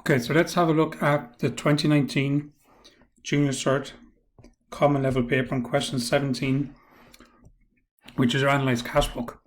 Okay, so let's have a look at the 2019 Junior Cert Common Level paper on question 17, which is your analysed cash book.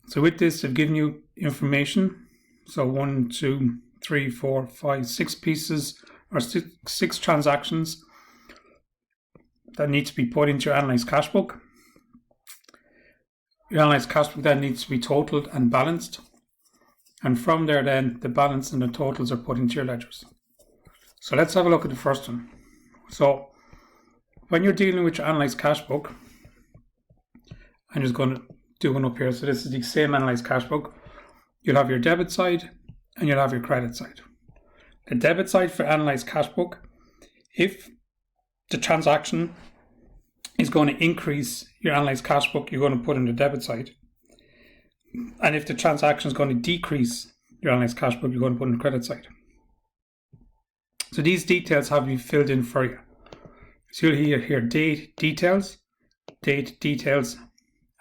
So with this, I've given you information. So 1, 2, 3, 4, 5, 6 pieces or six transactions that need to be put into your analysed cash book. Your analysed cash book then needs to be totaled and balanced. And from there then, the balance and the totals are put into your ledgers. So let's have a look at the first one. So when you're dealing with your analysed cash book, I'm just going to do one up here. So this is the same analysed cash book. You'll have your debit side and you'll have your credit side. The debit side for analysed cash book, if the transaction is going to increase your analysed cash book, you're going to put in the debit side. And if the transaction is going to decrease your analysed cash book, you're going to put in the credit side. So these details have been filled in for you. So you'll hear here date details,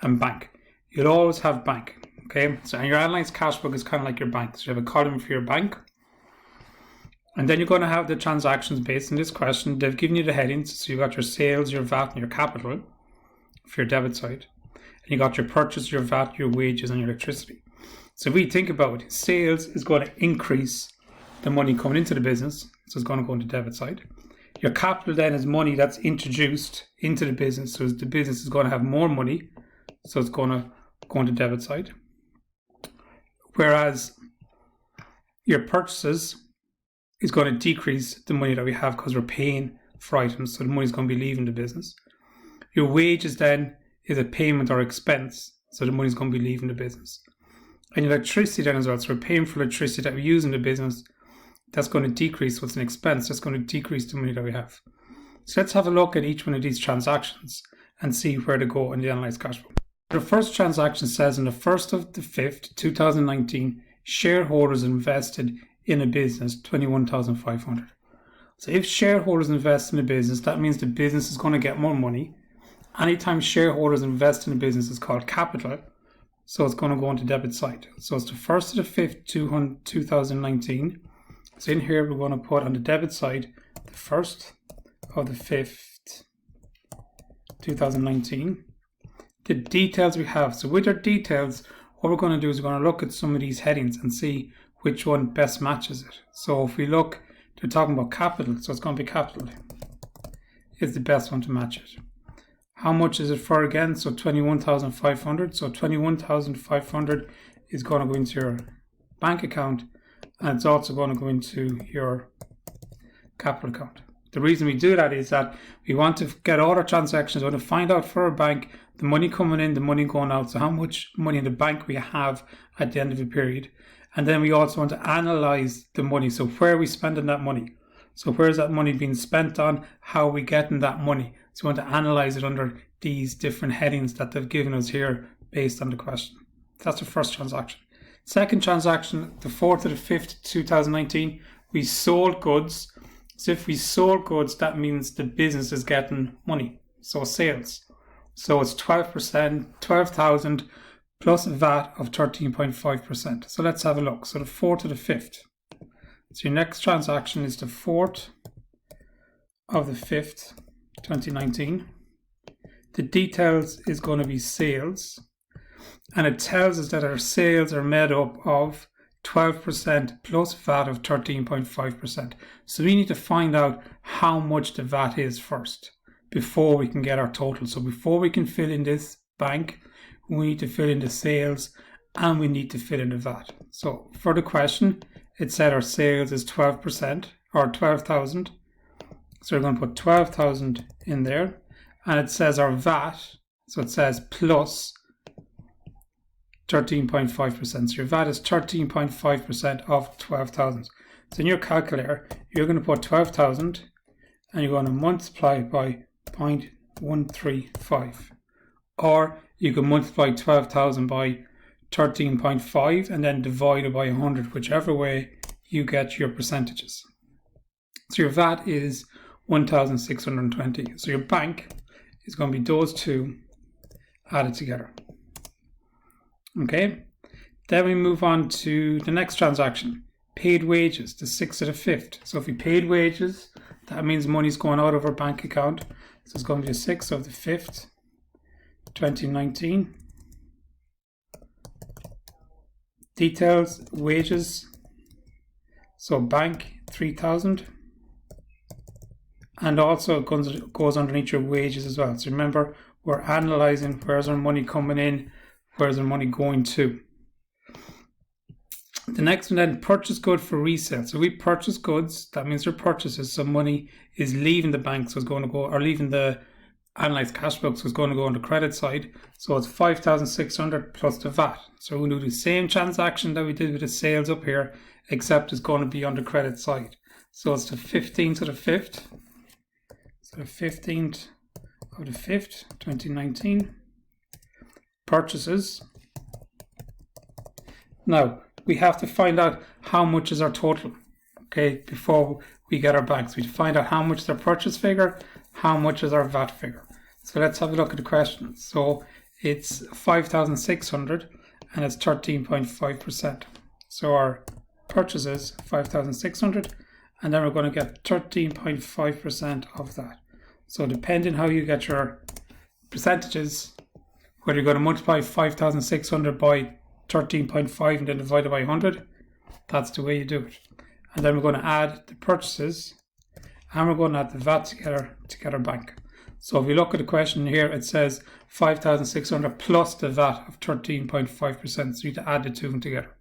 and bank. You'll always have bank. Okay, so your analysed cash book is kind of like your bank. So you have a column for your bank. And then you're going to have the transactions based on this question. They've given you the headings. So you've got your sales, your VAT, and your capital for your debit side. And you got your purchase, your VAT, your wages, and your electricity. So if we think about it, sales is going to increase the money coming into the business. So it's going to go on the debit side. Your capital then is money that's introduced into the business. So the business is going to have more money. So it's going to go on the debit side. Whereas your purchases is going to decrease the money that we have because we're paying for items. So the money is going to be leaving the business. Your wages then is a payment or expense, so the money is going to be leaving the business. And electricity then as well, so we're paying for electricity that we use in the business. That's going to decrease what's an expense. That's going to decrease the money that we have. So let's have a look at each one of these transactions and see where to go in the analysed cash flow. The first transaction says on the 1st of the 5th, 2019, shareholders invested in a business 21,500. So if shareholders invest in a business, that means the business is going to get more money. Anytime shareholders invest in a business is called capital, so it's going to go on the debit side. So it's the 1st of the 5th, 2019. So in here we're going to put on the debit side the 1st of the 5th, 2019. The details we have. So with our details, what we're going to do is we're going to look at some of these headings and see which one best matches it. So if we look, they're talking about capital, so it's going to be capital is the best one to match it. How much is it for again? So 21,500. So 21,500 is going to go into your bank account, and it's also going to go into your capital account. The reason we do that is that we want to get all our transactions. We want to find out for our bank the money coming in, the money going out. So how much money in the bank we have at the end of the period. And then we also want to analyze the money. So where are we spending that money? So where is that money being spent on? How are we getting that money? So we want to analyze it under these different headings that they've given us here based on the question. That's the first transaction. Second transaction, the 4th of the 5th, 2019, we sold goods. So if we sold goods, that means the business is getting money. So sales. So it's 12%, 12,000 plus VAT of 13.5%. So let's have a look. So the 4th of the 5th. So your next transaction is the 4th of the 5th, 2019. The details is going to be sales. And it tells us that our sales are made up of 12% plus VAT of 13.5%. So we need to find out how much the VAT is first before we can get our total. So before we can fill in this bank, we need to fill in the sales and we need to fill in the VAT. So for the question, it said our sales is 12% or 12,000. So we're going to put 12,000 in there. And it says our VAT, so it says plus 13.5%. So your VAT is 13.5% of 12,000. So in your calculator, you're going to put 12,000 and you're going to multiply by 0.135. Or you can multiply 12,000 by 13.5 and then divide it by 100, whichever way you get your percentages. So your VAT is 1,620. So your bank is going to be those two added together. Okay, then we move on to the next transaction. paid wages, the 6th to the 5th. So if we paid wages, that means money's going out of our bank account. So it's going to be the 6th of the 5th, 2019. Details, wages. So bank, 3,000. And also it goes underneath your wages as well. So remember, we're analysing where's our money coming in, where's our money going to. The next one then, purchase good for resale. So we purchase goods, that means they're purchases, so money is leaving the bank, so it's going to go, or leaving the analysed cash book, so it's going to go on the credit side. So it's 5,600 plus the VAT. So we're going to do the same transaction that we did with the sales up here, except it's going to be on the credit side. So it's the 15th to the 5th. So the 15th of the 5th, 2019. Purchases. Now, we have to find out how much is our total, okay, before we get our banks. We find out how much is our purchase figure, how much is our VAT figure. So let's have a look at the question. So it's 5,600 and it's 13.5%. So our purchases, 5,600, and then we're going to get 13.5% of that. So depending how you get your percentages, whether you're going to multiply 5,600 by 13.5 and then divide it by 100, that's the way you do it. And then we're going to add the purchases and we're going to add the VAT together to get our bank. So if you look at the question here, it says 5,600 plus the VAT of 13.5%. So you need to add the two of them together.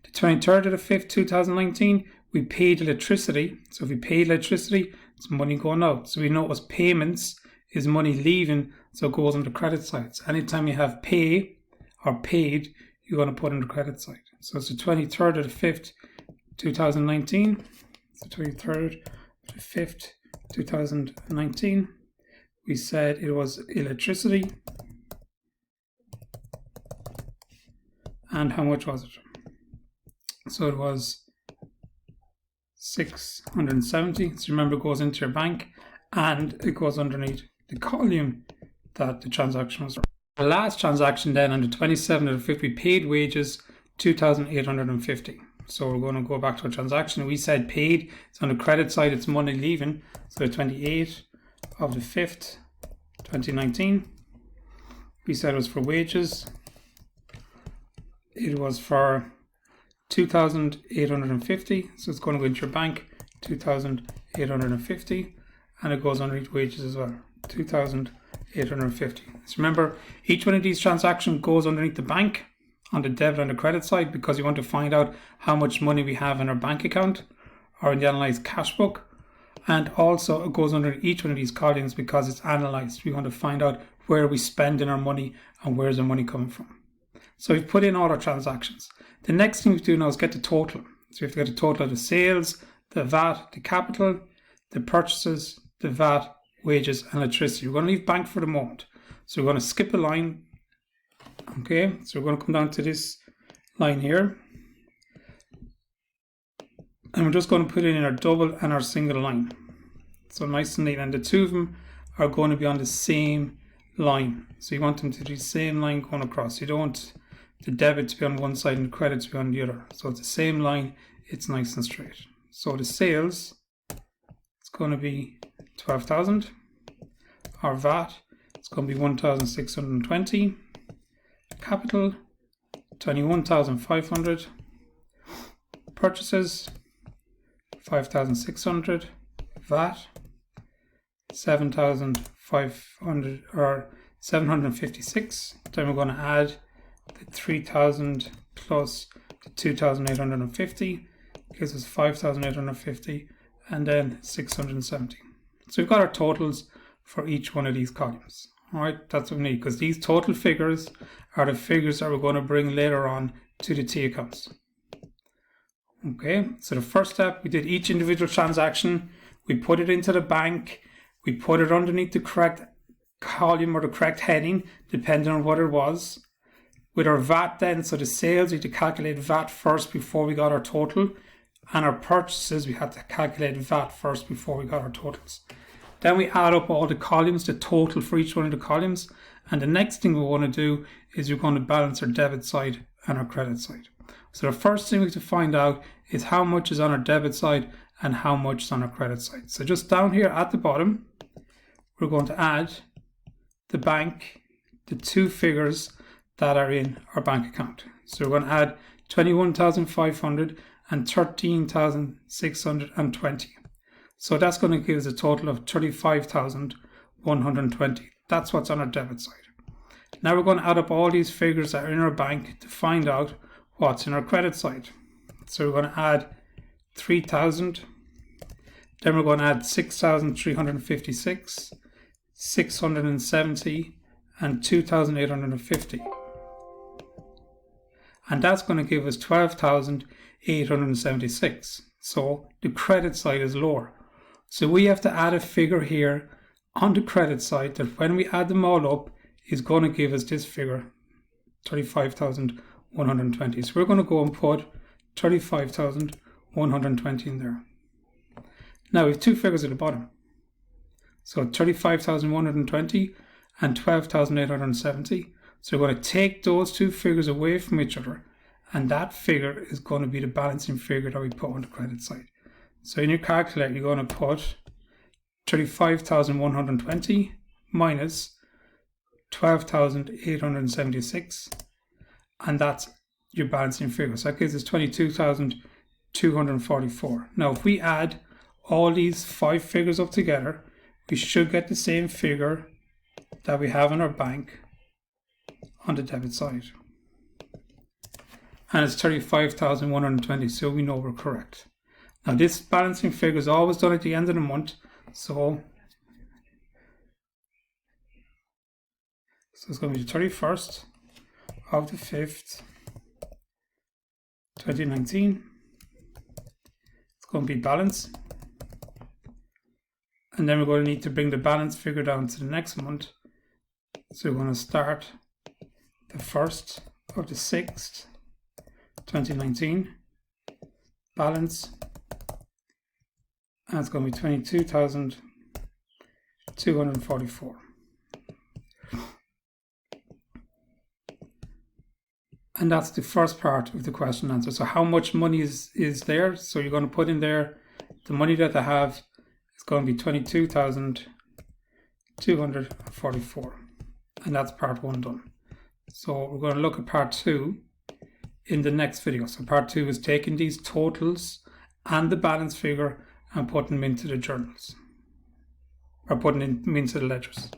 The 23rd of the 5th, 2019, we paid electricity. So if we paid electricity, it's money going out. So we know it was payments is money leaving, so it goes on the credit side. So anytime you have pay or paid, you're going to put on the credit side. So it's the 23rd of the 5th, 2019. It's the 23rd of the 5th, 2019. We said it was electricity. And how much was it? So it was 670. So remember, it goes into your bank and it goes underneath the column that the transaction was. The last transaction then on the 27th of the 5th, we paid wages 2,850. So we're going to go back to a transaction. We said paid, it's on the credit side, it's money leaving. So the 28th of the 5th, 2019, we said it was for wages. It was for 2,850. So it's going to go into your bank, 2,850. And it goes underneath wages as well, 2,850. So remember, each one of these transactions goes underneath the bank on the debit and the credit side because you want to find out how much money we have in our bank account or in the analysed cash book. And also it goes under each one of these columns because it's analysed. We want to find out where we spending our money and where's the money coming from. So we've put in all our transactions. The next thing we do now is get the total. So we have to get the total of the sales, the VAT, the capital, the purchases, the VAT, wages and electricity. We're going to leave bank for the moment. So we're going to skip a line. Okay, so we're going to come down to this line here. And we're just going to put it in our double and our single line. So nice and neat. And the two of them are going to be on the same line. So you want them to be the same line going across. You don't want the debit to be on one side and the credit to be on the other. So it's the same line. It's nice and straight. So the sales, it's going to be 12,000. Our VAT, it's going to be 1,620. Capital, 21,500. Purchases, 5,600. VAT, 7,500 or 756. Then we're going to add the 3,000 plus the 2,850. Gives us 5,850 and then 670. So we've got our totals for each one of these columns. All right, that's what we need because these total figures are the figures that we're going to bring later on to the T accounts. Okay, so the first step, we did each individual transaction. We put it into the bank. We put it underneath the correct column or the correct heading, depending on what it was. With our VAT then, so the sales, we had to calculate VAT first before we got our total. And our purchases, we had to calculate VAT first before we got our totals. Then we add up all the columns, the total for each one of the columns. And the next thing we want to do is we're going to balance our debit side and our credit side. So the first thing we have to find out is how much is on our debit side and how much is on our credit side. So just down here at the bottom, we're going to add the bank, the two figures that are in our bank account. So we're going to add 21,500 and 13,620. So that's going to give us a total of 35,120. That's what's on our debit side. Now we're going to add up all these figures that are in our bank to find out what's in our credit side. So we're going to add 3,000, then we're going to add 6,356, 670, and 2,850. And that's going to give us 12,876. So the credit side is lower. So we have to add a figure here on the credit side that when we add them all up is going to give us this figure, 35,120. So we're going to go and put 35,120 in there. Now we have two figures at the bottom. So 35,120 and 12,870. So we're going to take those two figures away from each other, and that figure is going to be the balancing figure that we put on the credit side. So in your calculator, you're going to put 35,120 minus 12,876, and that's your balancing figure. So that gives us 22,244. Now if we add all these five figures up together, we should get the same figure that we have in our bank on the debit side. And it's 35,120, so we know we're correct. Now this balancing figure is always done at the end of the month, so it's going to be the 31st of the 5th, 2019. It's going to be balance. And then we're going to need to bring the balance figure down to the next month. So we're going to start the 1st of the 6th, 2019, balance, and it's going to be 22,244. And that's the first part of the question answer. So how much money is there? So you're going to put in there the money that they have is going to be 22,244. And that's part one done. So we're going to look at part two in the next video. So part two is taking these totals and the balance figure and putting them into the journals, or putting them into the ledgers.